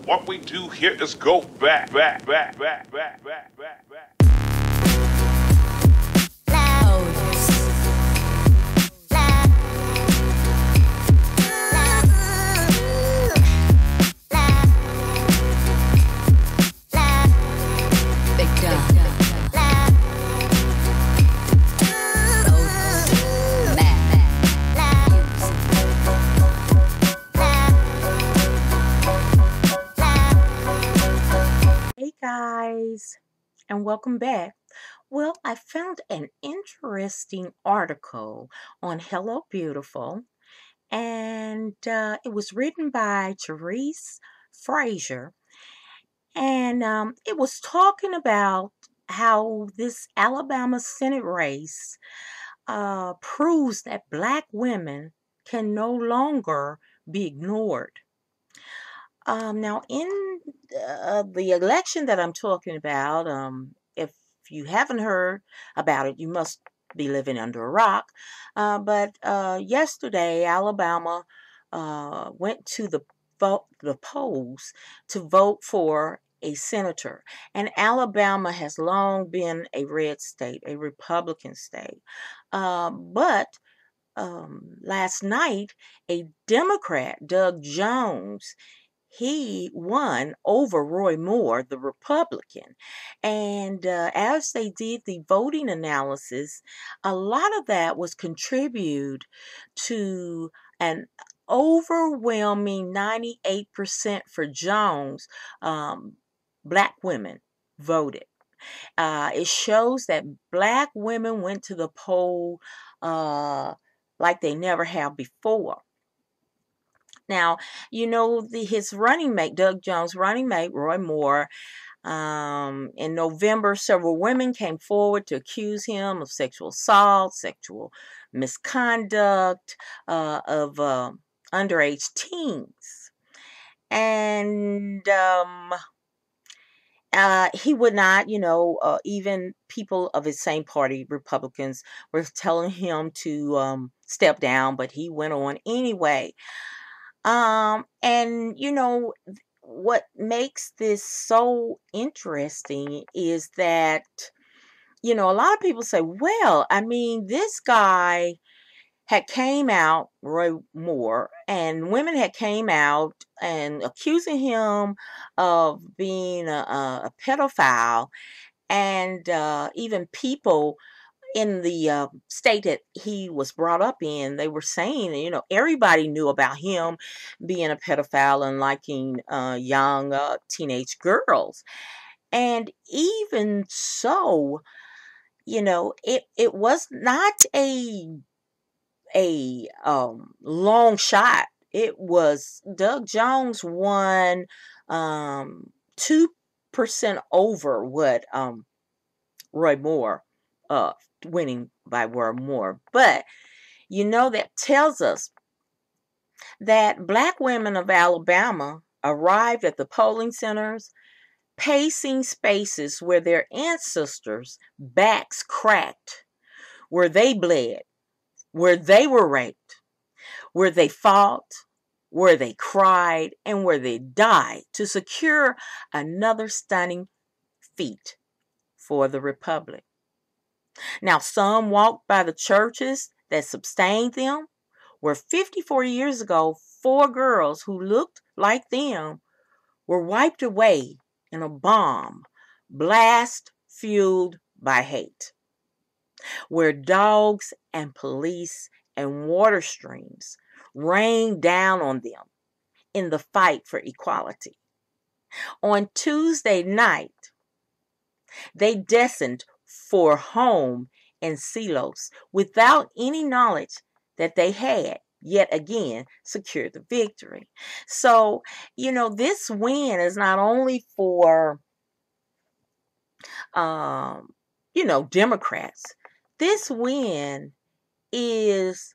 What we do here is go back, back, back, back, back, back, back, back. Hey guys, and welcome back. Well, I found an interesting article on Hello Beautiful, and it was written by Therese Frazier, and it was talking about how this Alabama Senate race proves that Black women can no longer be ignored. Now, in the election that I'm talking about, if you haven't heard about it, you must be living under a rock. But yesterday, Alabama went to the polls to vote for a senator. And Alabama has long been a red state, a Republican state. But last night, a Democrat, Doug Jones, he won over Roy Moore, the Republican. And as they did the voting analysis, a lot of that was contributed to an overwhelming 98% for Jones. Black women voted. It shows that Black women went to the poll like they never have before. Now, his running mate, Doug Jones' running mate, Roy Moore, in November, several women came forward to accuse him of sexual assault, sexual misconduct of underage teens. And he would not, even people of his same party, Republicans, were telling him to step down, but he went on anyway. And what makes this so interesting is that, a lot of people say, well, I mean, this guy had came out, Roy Moore, and women had came out and accusing him of being a pedophile, and even people in the state that he was brought up in, they were saying, everybody knew about him being a pedophile and liking young teenage girls. And even so, it was not a long shot. It was Doug Jones won 2% over what Roy Moore winning by Roy Moore. But that tells us that Black women of Alabama arrived at the polling centers, pacing spaces where their ancestors' backs cracked, where they bled, where they were raped, where they fought, where they cried, and where they died to secure another stunning feat for the Republic. Now, some walked by the churches that sustained them, where 54 years ago, 4 girls who looked like them were wiped away in a bomb blast fueled by hate, where dogs and police and water streams rained down on them in the fight for equality. On Tuesday night, they destined for home in Silos without any knowledge that they had yet again secured the victory. So, this win is not only for, Democrats. This win is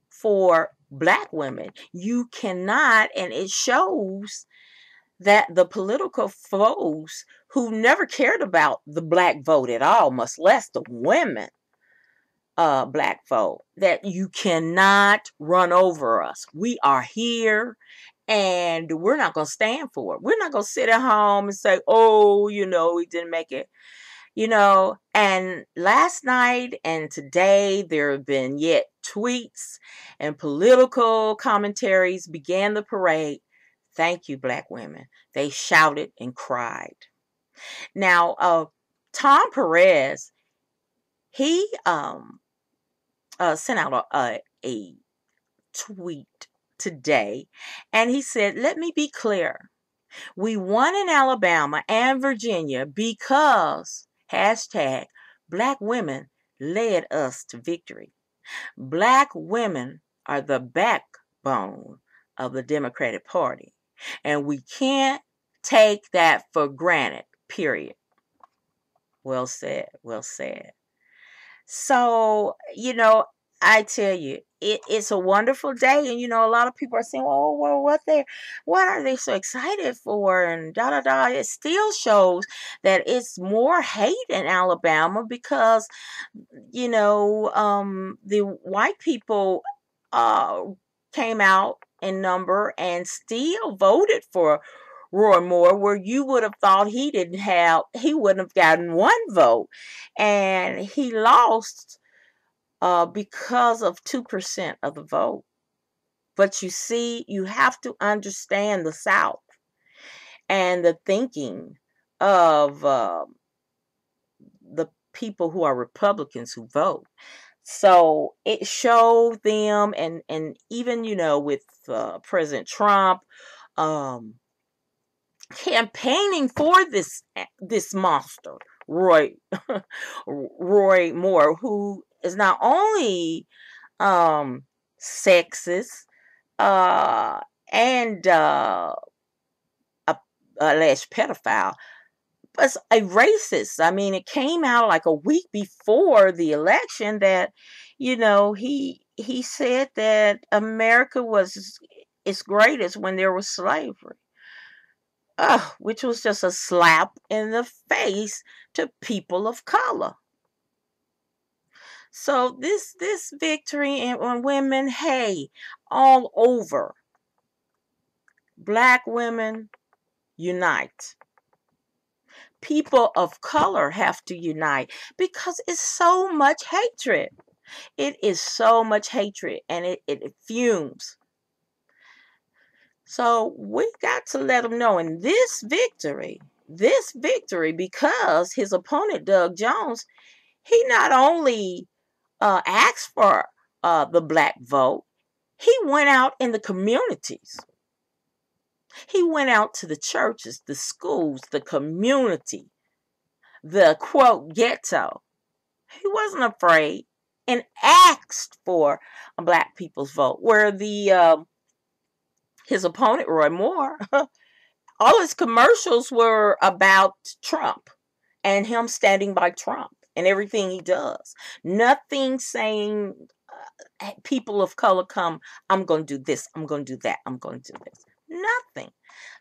for Black women. You cannot, and it shows that the political foes who never cared about the Black vote at all, much less the women Black vote, that you cannot run over us. We are here And we're not going to stand for it. We're not going to sit at home and say, oh, we didn't make it. And last night and today, there have been yet tweets and political commentaries began the parade. Thank you, Black women. They shouted and cried. Now, Tom Perez, he sent out a tweet today, and he said, let me be clear. We won in Alabama and Virginia because hashtag Black women led us to victory. Black women are the backbone of the Democratic Party, and we can't take that for granted, period. Well said, well said. So, I tell you, it's a wonderful day. And, a lot of people are saying, oh, well, what are they so excited for? And da, da, da. It still shows that it's more hate in Alabama because, the white people came out in number and still voted for Roy Moore, where you would have thought he wouldn't have gotten one vote. And he lost because of 2% of the vote. But you see, you have to understand the South and the thinking of the people who are Republicans who vote. So it showed them, and even, with President Trump campaigning for this monster, Roy Moore, who is not only sexist and alleged pedophile, but a racist. I mean, it came out like a week before the election that, he said that America was its greatest when there was slavery. Which was just a slap in the face to people of color. So this victory on women, hey, all over. Black women unite. People of color have to unite because it's so much hatred. It is so much hatred, and it fumes. So we got to let them know. And this victory, because his opponent, Doug Jones, he not only asked for the black vote, he went out in the communities. He went out to the churches, the schools, the community, the quote ghetto. He wasn't afraid and asked for a black people's vote, where his opponent, Roy Moore, all his commercials were about Trump and him standing by Trump and everything he does. Nothing saying people of color come, I'm going to do this, I'm going to do that, I'm going to do this. Nothing.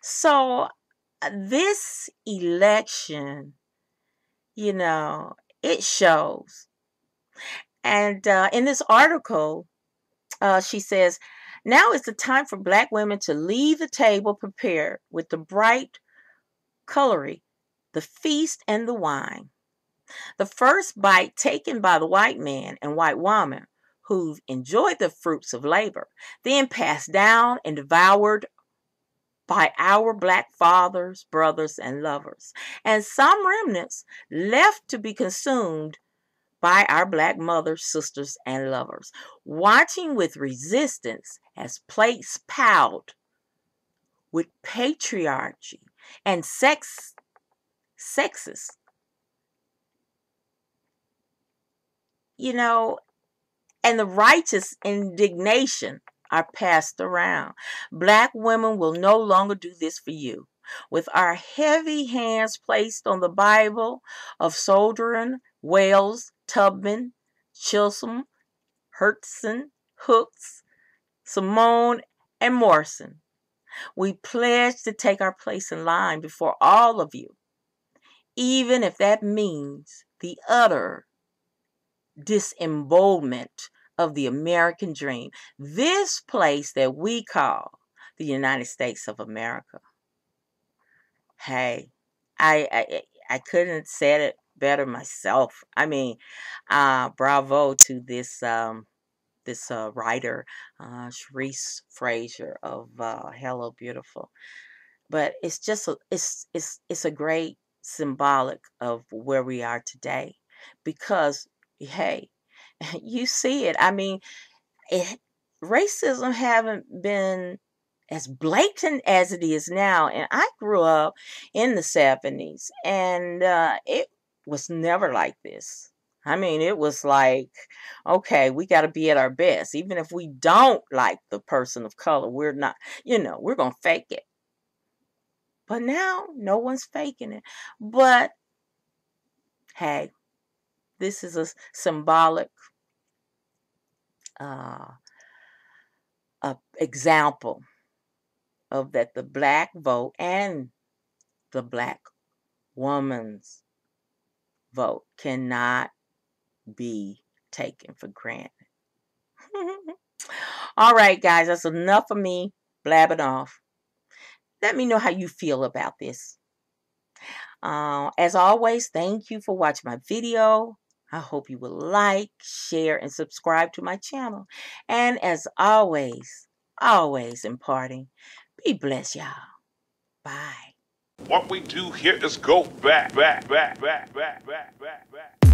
So this election, it shows. And in this article, she says, now is the time for black women to leave the table prepared with the bright coloring, the feast, and the wine. The first bite taken by the white man and white woman who've enjoyed the fruits of labor, then passed down and devoured by our black fathers, brothers, and lovers, and some remnants left to be consumed by our black mothers, sisters, and lovers, watching with resistance as plates piled with patriarchy and sexist, and the righteous indignation are passed around. Black women will no longer do this for you. With our heavy hands placed on the Bible of Sojourner, Wales, Tubman, Chisholm, Hertzen, Hooks, Simone, and Morrison, we pledge to take our place in line before all of you, even if that means the utter disembowelment of the American dream. This place that we call the United States of America. Hey, I couldn't have said it better myself. I mean, bravo to this writer, Sharice Frazier of Hello Beautiful. But it's just it's a great symbolic of where we are today, because hey, you see it. I mean, it, racism haven't been as blatant as it is now. And I grew up in the 70s, and it was never like this. I mean, it was like, okay, we got to be at our best. Even if we don't like the person of color, we're not, we're going to fake it. But now, no one's faking it. But hey, this is a symbolic example of that the black vote and the black woman's vote cannot be taken for granted. All right, guys, that's enough of me blabbing off. Let me know how you feel about this. As always, thank you for watching my video. I hope you will like, share, and subscribe to my channel. And as always imparting, be blessed, y'all. Bye. What we do here is go back, back, back, back, back, back, back, back.